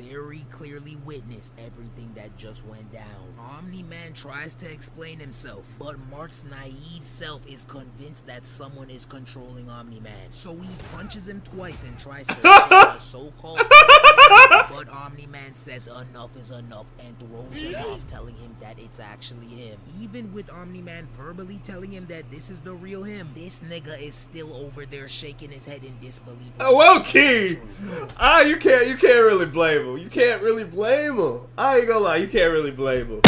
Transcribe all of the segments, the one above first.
very clearly witnessed everything that just went down. Omni-Man tries to explain himself, but Mark's naive self is convinced that someone is controlling Omni-Man. So he punches him twice and tries to the so-called but Omni-Man says enough is enough and throws him off, telling him that it's actually him. Even with Omni-Man verbally telling him that this is the real him, this nigga is still over there shaking his head in disbelief. Well, Key, you can't really blame him. You can't really blame him. I ain't gonna lie, you can't really blame him.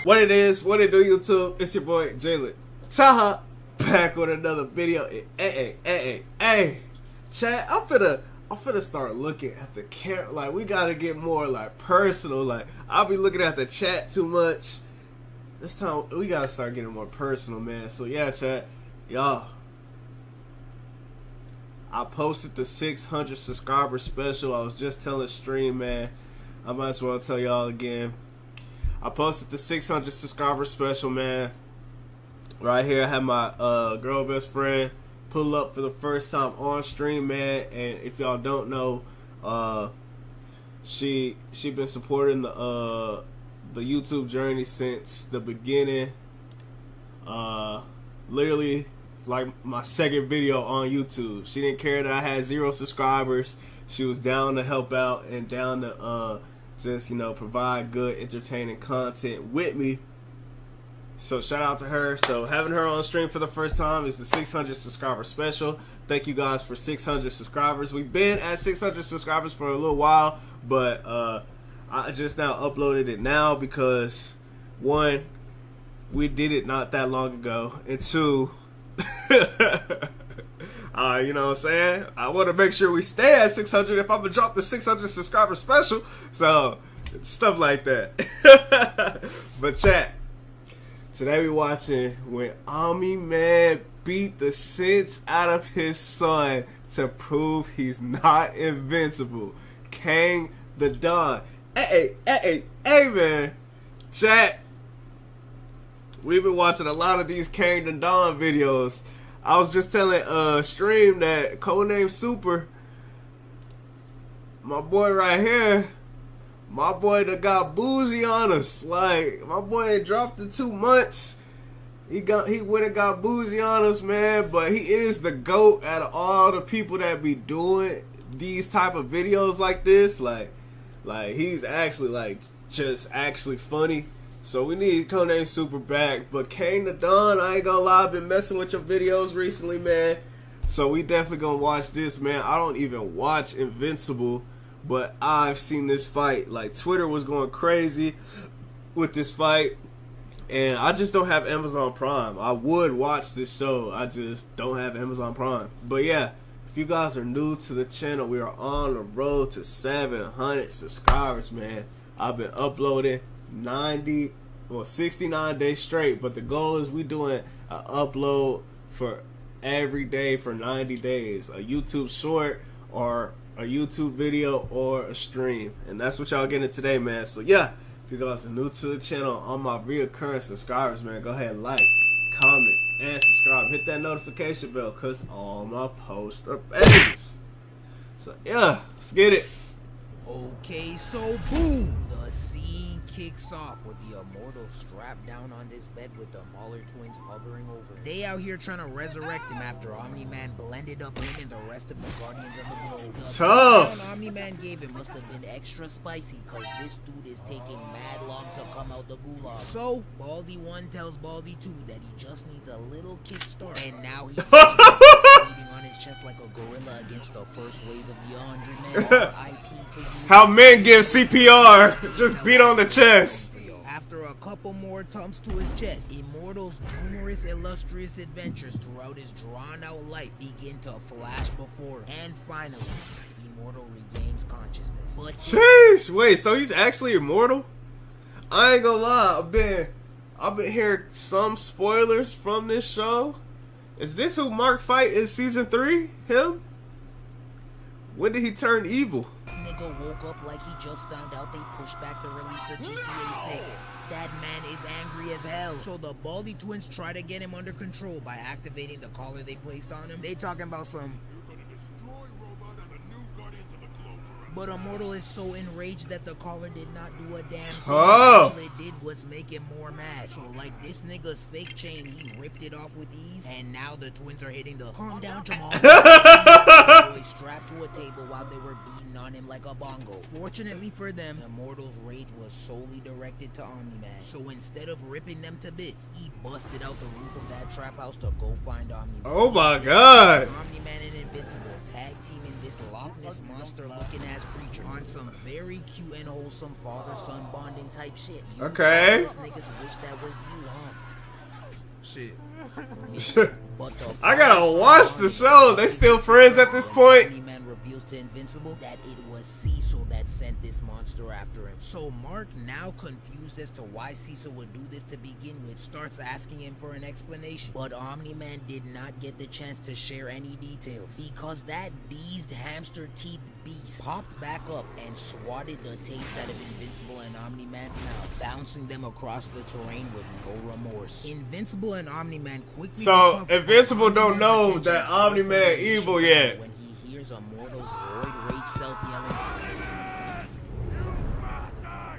What it is, what it do, YouTube? It's your boy JalenTAHA, back with another video. Hey, chat. I'm finna start looking at the camera. Like, we gotta get more like personal. Like, I'll be looking at the chat too much. This time we gotta start getting more personal, man. So yeah, chat, y'all. I posted the 600 subscriber special. I was just telling stream, man. I might as well tell y'all again. I posted the 600 subscriber special, man. Right here, I had my girl best friend pull up for the first time on stream, man. And if y'all don't know, she been supporting the YouTube journey since the beginning. Literally, like my second video on YouTube. She didn't care that I had 0 subscribers. She was down to help out and down to just, you know, provide good, entertaining content with me. So shout out to her. So having her on stream for the first time is the 600 subscriber special. Thank you guys for 600 subscribers. We've been at 600 subscribers for a little while, but I just now uploaded it now because, one, we did it not that long ago, and two, you know what I'm saying? I want to make sure we stay at 600 if I'm going to drop the 600 subscriber special. So, stuff like that. But chat, today we watching when Omni-Man beat the sense out of his son to prove he's not invincible. Kang the Don. Hey, man. Chat, we've been watching a lot of these Kang the Don videos. I was just telling stream that Codename Super, my boy right here, my boy that got bougie on us. Like, my boy ain't dropped in 2 months. He went and got bougie on us, man. But he is the GOAT out of all the people that be doing these type of videos like this. Like he's actually like just actually funny. So we need Codename Super back. But Kang the Don, I ain't gonna lie, I've been messing with your videos recently, man. So we definitely gonna watch this, man. I don't even watch Invincible, but I've seen this fight. Like, Twitter was going crazy with this fight, and I just don't have Amazon Prime. I would watch this show, I just don't have Amazon Prime. But yeah, if you guys are new to the channel, we are on the road to 700 subscribers, man. I've been uploading 69 days straight, but the goal is we doing an upload for every day for 90 days, a YouTube short or a YouTube video or a stream, and that's what y'all getting today, man. So yeah, if you guys are new to the channel, all my reoccurring subscribers, man, go ahead and like, comment, and subscribe. Hit that notification bell, cause all my posts are babies. So yeah, let's get it. Okay, so boom, the scene kicks off with the Immortal strapped down on this bed with the Mauler twins hovering over him. They out here trying to resurrect him after Omni-Man blended up him and the rest of the Guardians of the Globe. The Tough! Omni-Man gave him must have been extra spicy, cause this dude is taking mad long to come out the gulag. So, Baldy 1 tells Baldy 2 that he just needs a little kickstart, and now he's beating on his chest like a gorilla against the first wave of the 100 men. RIP to you. How men give CPR, just beat on the chest. After a couple more thumps to his chest, Immortal's numerous illustrious adventures throughout his drawn-out life begin to flash before him. And finally, Immortal regains consciousness. But sheesh, wait, so he's actually immortal? I ain't gonna lie, I've been hearing some spoilers from this show. Is this who Mark fight in season 3? Him? When did he turn evil? This nigga woke up like he just found out they pushed back the release of GTA 6. That man is angry as hell. So the Baldy twins try to get him under control by activating the collar they placed on him. They talking about some... But Immortal is so enraged that the collar did not do a damn thing. All it did was make him more mad. So like this nigga's fake chain, he ripped it off with ease. And now the twins are hitting the calm down Jamal. Boy strapped to a table while they were beating on him like a bongo. Fortunately for them, Immortal's rage was solely directed to Omni-Man. So instead of ripping them to bits, he busted out the roof of that trap house to go find Omni-Man. Oh my god. Omni-Man and Invincible tag teaming this Loch Ness monster looking ass creature on some very cute and wholesome father-son bonding type shit. You okay. Niggas wish that was you, huh? Shit. I gotta watch the show. They still friends at this point. Omni-Man reveals to Invincible that it was Cecil that sent this monster after him. So Mark, now confused as to why Cecil would do this to begin with, starts asking him for an explanation. But Omni-Man did not get the chance to share any details because that deezed hamster teeth beast popped back up and swatted the taste out of Invincible and Omni-Man's mouth, bouncing them across the terrain with no remorse. Invincible and Omni-Man quickly... So Invincible don't know that Omni-Man evil yet. When he hears Immortal's void rage self yelling,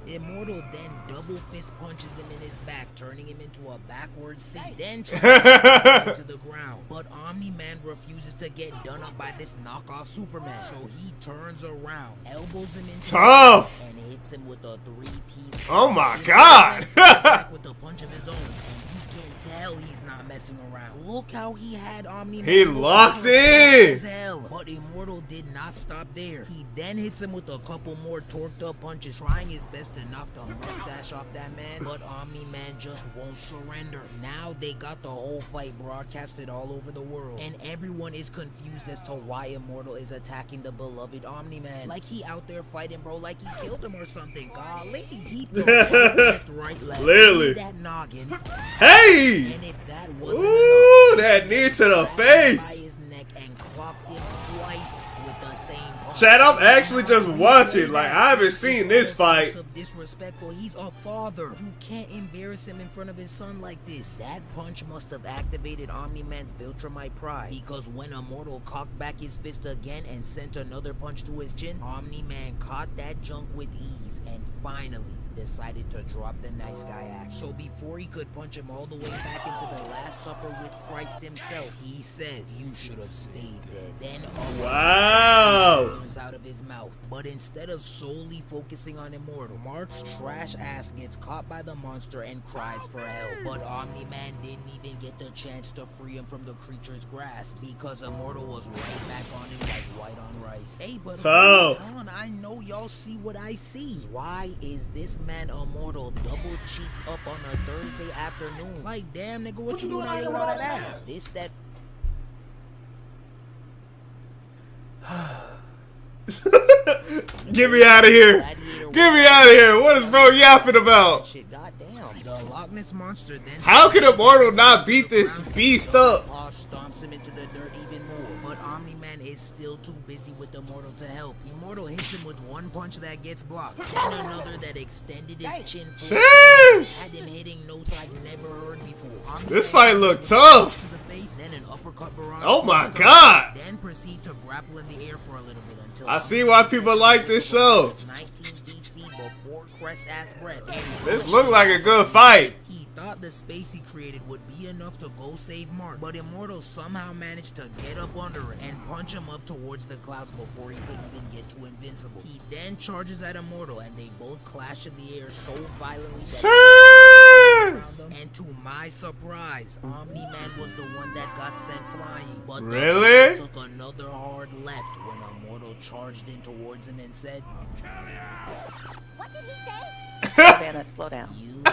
Immortal then double fist punches him in his back, turning him into a backward seat, then tries to him to the ground. But Omni-Man refuses to get done up by this knockoff Superman, so he turns around, elbows him into tough, and hits him with a 3-piece. Oh my god! Back with a punch of his own, and you can tell he's not messing around. Look how he had Omni-Man. He locked in. As hell. But Immortal did not stop there. He then hits him with a couple more torqued up punches, trying his best to knock the mustache off that man. But Omni-Man just won't surrender. Now they got the whole fight broadcasted all over the world, and everyone is confused as to why Immortal is attacking the beloved Omni-Man. Like he out there fighting, bro, like he killed him or something. Golly, he left, right, left. Literally. That noggin. Hey! And if that wasn't ooh, enough, that knee to the face. his neck and clocked him twice with the same punch. Chad, I'm actually just watching. Like, I haven't seen this fight. Disrespectful. He's a father. You can't embarrass him in front of his son like this. That punch must have activated Omni-Man's Viltrumite pride, because when Immortal cocked back his fist again and sent another punch to his chin, Omni-Man caught that junk with ease and finally decided to drop the nice guy act. So before he could punch him all the way back into the Last Supper with Christ himself, he says, "You should have stayed dead." Then wow, comes out of his mouth. But instead of solely focusing on Immortal, Mark's trash ass gets caught by the monster and cries for help. But Omni-Man didn't even get the chance to free him from the creature's grasp, because Immortal was right back on him like white on rice. Hey, but hold on, I know y'all see what I see. Why is this man Immortal double cheeked up on a Thursday afternoon? Like, damn nigga, what you doing out here with all that ass? This, that... Get me out of here. Get me out of here. What is bro yapping about? Shit, goddamn. The Loch Ness monster then... How can Immortal not beat this beast up? Stomps him into the dirt even more. But Omni-Man is still too busy with Immortal to help. Immortal hits him with one punch that gets blocked, then another that extended his chin full, had him hitting notes I've never heard before. This fight looked tough. To the face, then an uppercut barrage. Oh my god. Then proceed to grapple in the air for a little bit until... I see why people like this show. 19 BC before Crest ass breath. This looked like a good fight. He thought the space he created would be enough to go save Mark, but Immortal somehow managed to get up under it and punch him up towards the clouds before he could even get to Invincible. He then charges at Immortal and they both clash in the air so violently that and to my surprise, Omni-Man was the one that got sent flying. But really? took another hard left when Immortal charged in towards him and said, "What did he say?" Savannah, slow down. You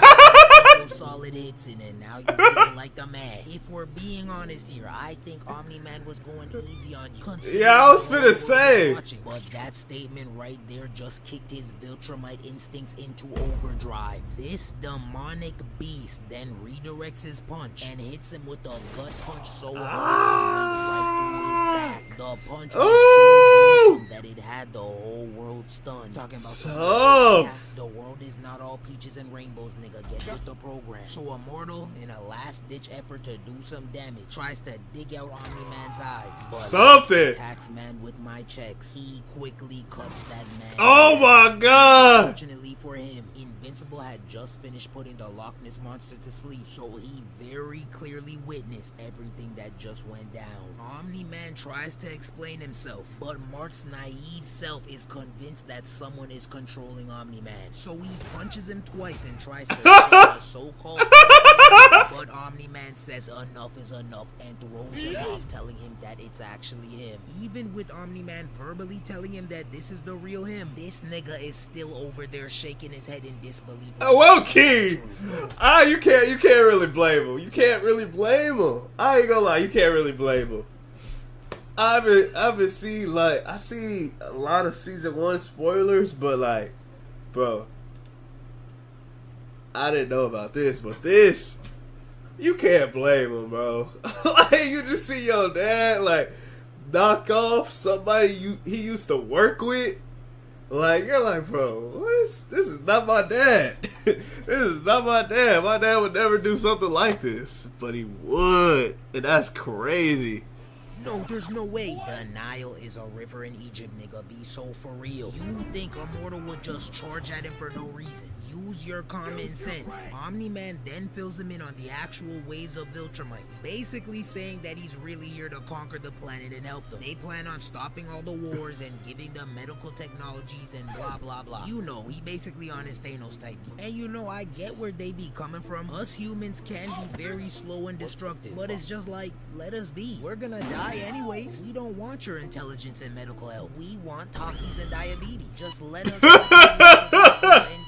solid hits in, and now you're feeling like the man. If we're being honest here, I think Omni-Man was going easy on you. Yeah, I was finna say. But that statement right there just kicked his Viltrumite instincts into overdrive. This demonic beast then redirects his punch and hits him with a gut punch so hard right through his back. The punch was so gruesome that it had the whole world stunned. Talking about Tough. the world is not all peaches and rainbows, nigga. Get with the program. So Immortal, in a last-ditch effort to do some damage, tries to dig out Omni-Man's eyes. But Something. tax man with my checks. He quickly cuts that man. Oh my god. Fortunately for him, Invincible had just finished putting the Loch Ness monster to sleep, so he very clearly witnessed everything that just went down. Omni-Man tries to explain himself, but Mark's naive self is convinced that someone is controlling Omni-Man. So he punches him twice and tries to the so-called but Omni-Man says enough is enough and throws him off, telling him that it's actually him. Even with Omni-Man verbally telling him that this is the real him, this nigga is still over there shaking his head in disbelief. Well, Key. You can't really blame him. You can't really blame him. I ain't gonna lie, you can't really blame him. I haven't seen, like, I see a lot of season 1 spoilers, but like, bro, I didn't know about this, but this, you can't blame him, bro. Like, you just see your dad, like, knock off somebody he used to work with. Like, you're like, bro, this is not my dad. This is not my dad. My dad would never do something like this. But he would. And that's crazy. No, there's no way. The Nile is a river in Egypt, nigga. Be so for real. You think Immortal would just charge at him for no reason? Use your common sense. Omni-Man then fills him in on the actual ways of Viltrumites, basically saying that he's really here to conquer the planet and help them. They plan on stopping all the wars and giving them medical technologies and blah blah blah. You know, he basically on his Thanos type beat. And you know, I get where they be coming from. Us humans can be very slow and destructive, but it's just like, let us be. We're gonna die anyways. We don't want your intelligence and medical help. We want talkies and diabetes. Just let us and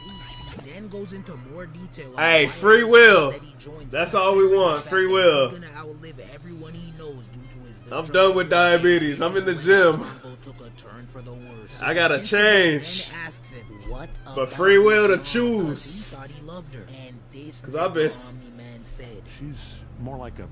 he then goes into more detail. Hey, free will. That's all we want. Free will. He's gonna outlive everyone he knows due to his I'm done with diabetes. I'm in the gym. Took a turn for the worse. I gotta change. Asks him, what but free will to choose. He thought he loved her. And this 'cause I've been. Omni-Man said, she's more like a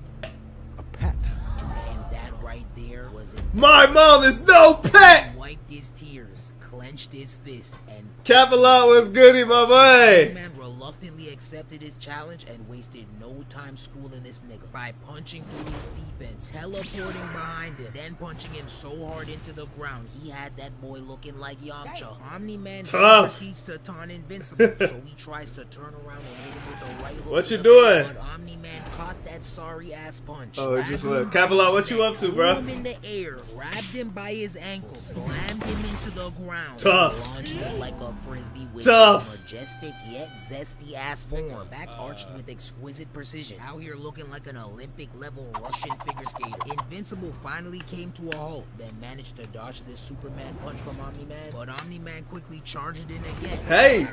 pet. And that right there was it. My mom is no pet. He wiped his tears, clenched his fist, and Capital was goody, my boy. Man reluctantly accepted his challenge and wasted no time schooling this nigga by punching through his defense, teleporting behind him, then punching him so hard into the ground he had that boy looking like Yamcha. Omni-Man proceeds to taunt Invincible, so he tries to turn around and hit him with the right hook. What you doing? But Omni-Man caught that sorry ass punch. Oh, just look. Capital, what you up to, bro? Threw him in the air, grabbed him by his ankle, slammed him into the ground, Tough. launched him like a frisbee with Tough. his majestic yet zesty ass form, back arched with exquisite precision, out here looking like an Olympic level Russian figure skater. Invincible finally came to a halt, then managed to dodge this Superman punch from Omni-Man, but Omni-Man quickly charged in again. Hey!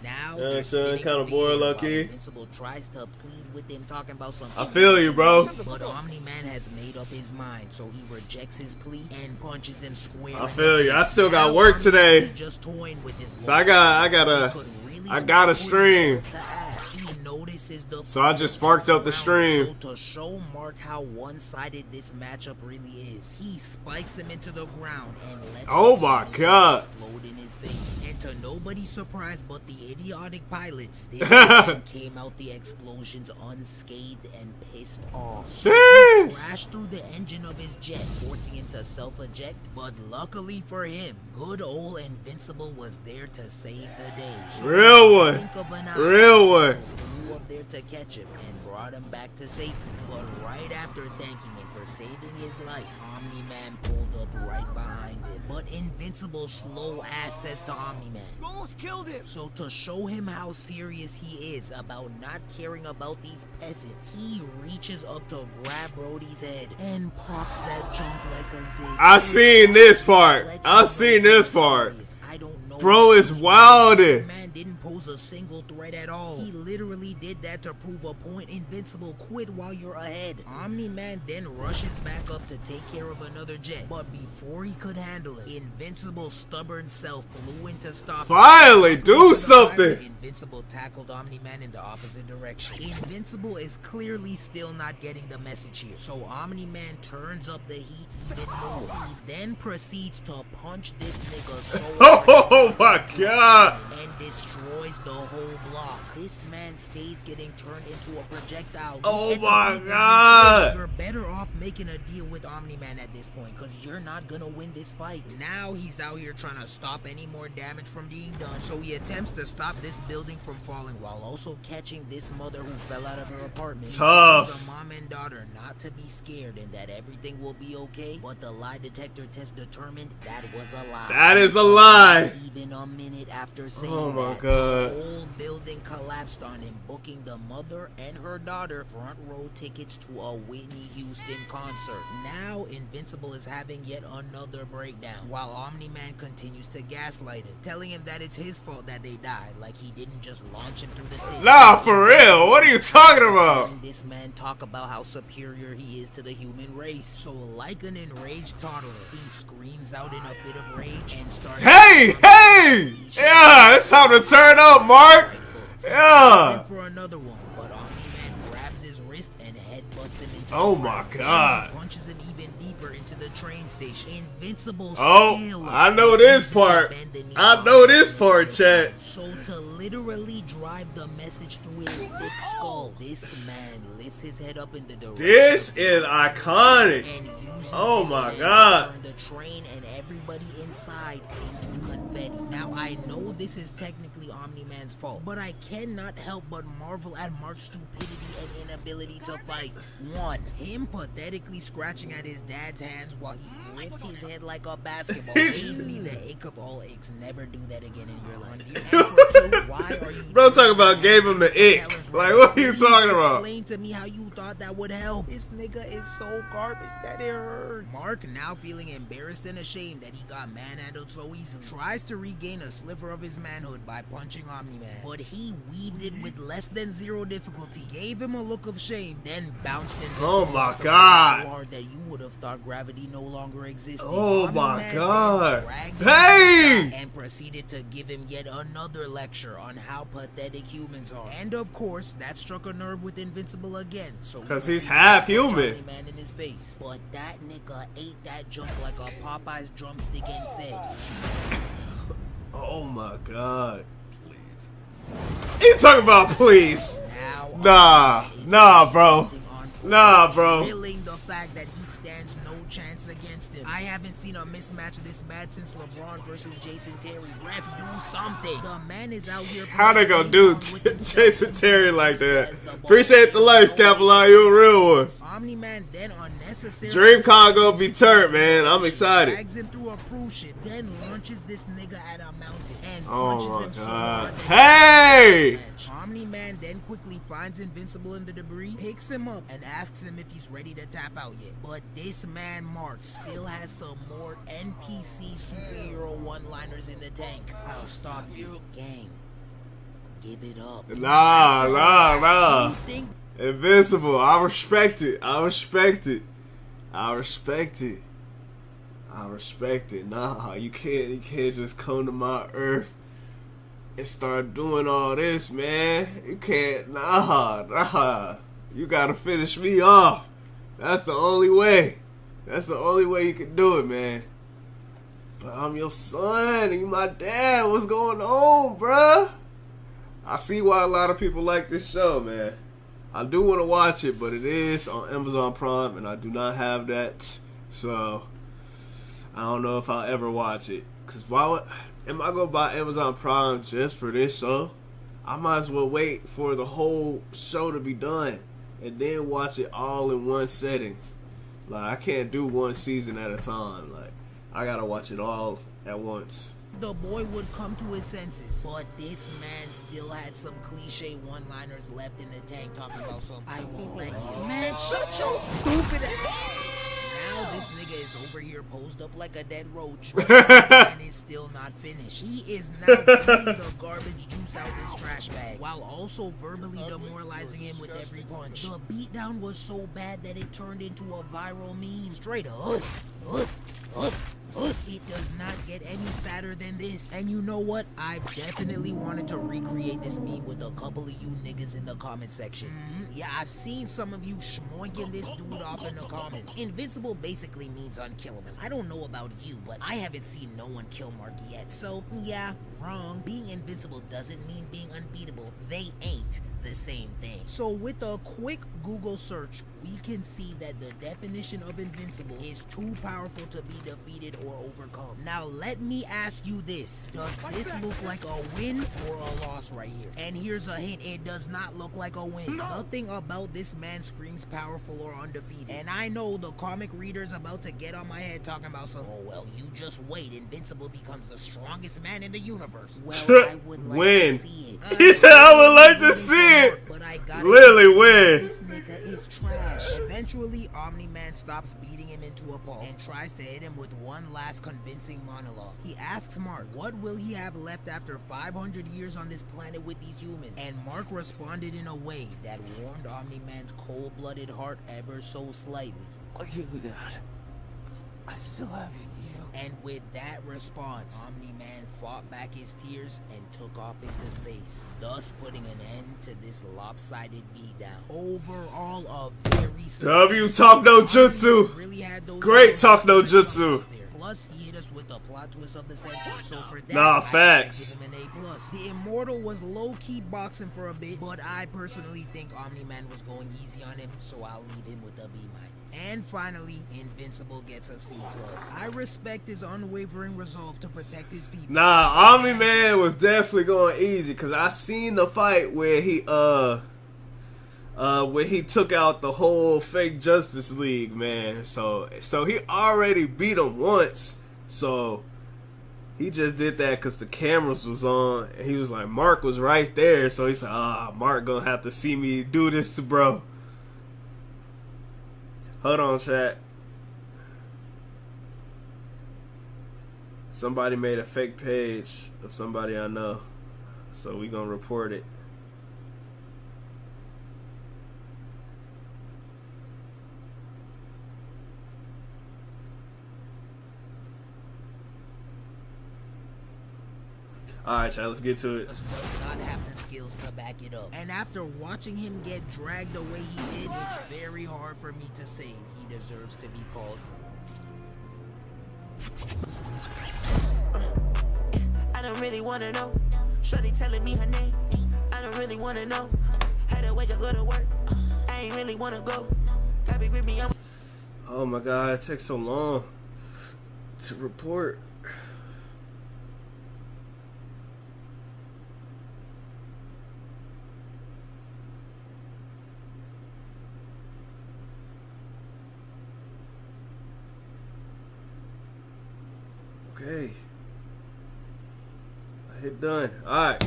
Now, kind of bored, lucky. Invincible tries to plead with him, talking about something. I feel you, bro. But Omni-Man has made up his mind, so he rejects his plea and punches him square. I feel you. I still got work today. Just toying with his So I gotta stream. So I just sparked up the stream. So to show Mark how one-sided this matchup really is, he spikes him into the ground and lets Oh my god. explode in his face. And to nobody's surprise but the idiotic pilots, this man came out the explosions unscathed and pissed off. Sheesh. Crashed through the engine of his jet, forcing him to self-eject. But luckily for him, good old Invincible was there to save the day. So Real one. Real one. Flew up there to catch him and brought him back to safety. But right after thanking him for saving his life, Omni-Man pulled up right behind him. But Invincible's slow ass says to Omni-Man, "You almost killed him." So to show him how serious he is about not caring about these peasants, he reaches up to grab Brody's head and pops that junk like a zig. I seen this part. I seen this part. I don't know. Bro is wildin'. Man Omni-Man didn't pose a single threat at all. He literally did that to prove a point. Invincible, quit while you're ahead. Omni-Man then rushes back up to take care of another jet, but before he could handle it, Invincible's stubborn self flew in to stop him. Finally, do something! Invincible tackled Omni-Man in the opposite direction. Invincible is clearly still not getting the message here, so Omni-Man turns up the heat even more. He then proceeds to punch this nigga so hard Oh my god! and destroys the whole block. This man stays getting turned into a projectile. Oh At the my big god! You're better off making a deal with Omni-Man at this point, because you're not gonna win this fight. Now he's out here trying to stop any more damage from being done, so he attempts to stop this building from falling while also catching this mother who fell out of her apartment. Tough. He tells the mom and daughter not to be scared and that everything will be okay, but the lie detector test determined that was a lie. That is a lie! Even a minute after saying Oh my that, god. the whole building collapsed on him, booking the mother and her daughter front row tickets to a Whitney Houston concert. Now, Invincible is having yet another breakdown, while Omni-Man continues to gaslight him, telling him that it's his fault that they died, like he didn't just launch him through the city. Nah, for real, what are you talking about? And this man talk about how superior he is to the human race. So, like an enraged toddler, he screams out in a fit of rage and starts... Hey, hey! Yeah, it's time to turn up, Mark! Yeah! For another one, but Omni-Man grabs his wrist and headbutts him into Oh the my ground. god. And punches him even deeper into the train station. Invincible Oh, still I know this refuses part. to bend the knee I on know him. this part, chat. So to literally drive the message through his thick skull, this man lifts his head up in the direction This of the is road iconic. and uses Oh this my man god. to turn the train and everybody inside into confetti. Now I know this is technically Omni-Man's fault, but I cannot help but marvel at Mark's stupidity and inability to fight. 1. Him pathetically scratching at his dad's hands while he gripped his head like a basketball gave me the ache of all aches. Never do that again in your life. And for 2, why are you Bro, talking about gave him the ick. Like, what are you talking about? Explain to me how you thought that would help. This nigga is so garbage that it hurts. Mark, now feeling embarrassed and ashamed that he got manhandled so easily, tries to regain a sliver of his manhood by punching Omni-Man, but he weaved it with less than 0 difficulty, gave him a look of shame, then bounced Invincible Oh my off the god. ground so hard that you would have thought gravity no longer existed. Oh my Omni-Man then god. dragged him Hey! back and proceeded to give him yet another lecture on how pathetic humans are. And of course, that struck a nerve with Invincible again. So 'Cause he's proceeded half to punch human. Omni-Man in his face. But that nigga ate that junk like a Popeye's drumstick and said, Oh my god. You talking about please? now Nah, Omni-Man is nah, bro. commenting on Nah, bro. drilling the fact that he stands no chance against him. I haven't seen a mismatch this bad since LeBron versus Jason Terry. Ref, do something. The man is out here. How they gonna playing do ping-pong with himself Jason Terry like that? as the ball Appreciate the life, Capelon. You a real one. Omni-Man then unnecessarily DreamCon gonna be turned, man. I'm excited. drags him through a cruise ship, then launches this nigga at a mountain and Oh punches my him so god. hard that Hey! Omni-Man then quickly finds Invincible in the debris, picks him up, and asks him if he's ready to tap out yet. But this man Mark still has some more NPC superhero one-liners in the tank. I'll stop you, gang. Give it up. Nah. You think Invincible. I respect it. I respect it. Nah, you can't just come to my earth and start doing all this, man. You can't. Nah. You gotta finish me off. That's the only way. That's the only way you can do it, man. But I'm your son and you my dad. What's going on, bruh? I see why a lot of people like this show, man. I do want to watch it, but it is on Amazon Prime, and I do not have that. So, I don't know if I'll ever watch it. Because am I going to buy Amazon Prime just for this show? I might as well wait for the whole show to be done and then watch it all in one setting. Like, I can't do one season at a time. Like, I got to watch it all at once. the boy would come to his senses. But this man still had some cliche one-liners left in the tank talking about some I won't let you. Man, shut your stupid ass. Now this nigga is is over here posed up like a dead roach. And is still not finished. He is now beating the garbage juice out this trash bag, while also verbally demoralizing him with every punch. The beatdown was so bad that it turned into a viral meme. Straight us. It does not get any sadder than this. And you know what? I've definitely wanted to recreate this meme with a couple of you niggas in the comment section. Yeah, I've seen some of you schmoinking this dude off in the comments. Invincible basically means unkillable. I don't know about you, but I haven't seen no one kill Mark yet. So, yeah, wrong. Being invincible doesn't mean being unbeatable. They ain't the same thing. So with a quick Google search, we can see that the definition of invincible is too powerful to be defeated or overcome. Now let me ask you this. Does this look like a win or a loss right here? And here's a hint, it does not look like a win. Nothing about this man screams powerful or undefeated. And I know the comic reader's about to get on my head talking about some, oh well, you just wait, Invincible becomes the strongest man in the universe. Well, I would like to see it. He said I would like to see it. But I got Literally win. This nigga is trash. Eventually, Omni-Man stops beating him into a pulp and tries to hit him with one last convincing monologue. He asks Mark, what will he have left after 500 years on this planet with these humans? And Mark responded in a way that warmed Omni-Man's cold-blooded heart ever so slightly. Look at that. I still have you. And with that response, Omni-Man fought back his tears and took off into space, thus putting an end to this lopsided beatdown. Overall, a very W talk no jutsu. really had those Great talk no jutsu. Plus, he hit us with the plot twist of the century. So for that, Nah, I facts. give him an A+. The Immortal was low-key boxing for a bit, but I personally think Omni-Man was going easy on him, so I'll leave him with a B-. And finally, Invincible gets a C+. I respect his unwavering resolve to protect his people. Nah, Omni-Man was definitely going easy because I seen the fight where he took out the whole fake Justice League, man. So he already beat him once. So he just did that because the cameras was on and he was like, Mark was right there. So he said, Mark gonna have to see me do this to bro. Hold on, chat. Somebody made a fake page of somebody I know. So we gonna report it. Alright, chat, let's get to it. Does not have the skills to back it up. And after watching him get dragged the way he did, it's very hard for me to say he deserves to be called. I don't really wanna know. Shorty telling me her name. I don't really wanna know. Had to wake up, go to work. I ain't really wanna go. Copy with me, Oh my god, it takes so long to report. Okay. I hit done. Alright.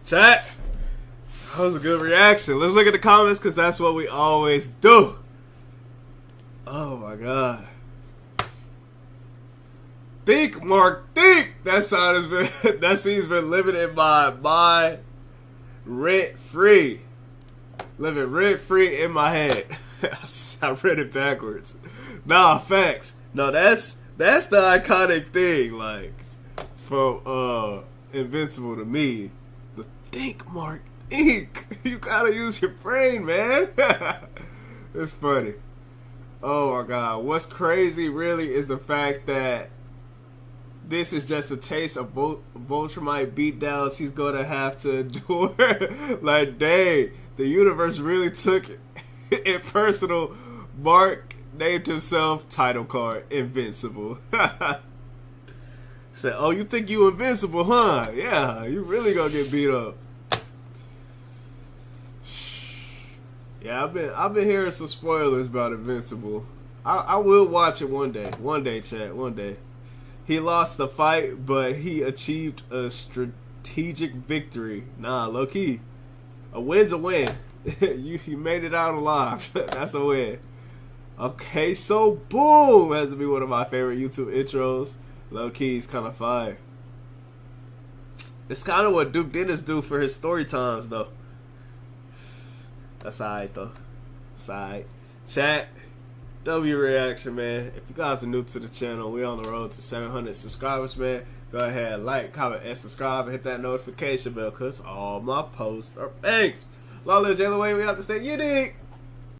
Chat. That was a good reaction. Let's look at the comments because that's what we always do. Oh my god. Think, Mark, think! That sound has been that scene's been living in my mind rent free. Living rent free in my head. I read it backwards. Nah, facts. No, that's the iconic thing, like, from Invincible to me. The think, Mark, think. You gotta use your brain, man. It's funny. Oh my god. What's crazy really is the fact that this is just a taste of Voltramite beatdowns he's gonna have to endure. Like, dang, the universe really took it personal. Mark named himself title card Invincible. Said, oh, you think you invincible, huh? Yeah, you really gonna get beat up. Yeah, I've been hearing some spoilers about Invincible. I will watch it one day. One day, chat, one day. He lost the fight, but he achieved a strategic victory. Nah, low key. A win's a win. You made it out alive. That's a win. Okay, so boom has to be one of my favorite YouTube intros. Low key, it's kind of fire. It's kind of what Duke Dennis do for his story times, though. That's alright, though. That's alright. Chat, W reaction, man. If you guys are new to the channel, we're on the road to 700 subscribers, man. Go ahead, like, comment, and subscribe, and hit that notification bell, because all my posts are bangers. Long live Jalen Wayne, we have to stay. You dig?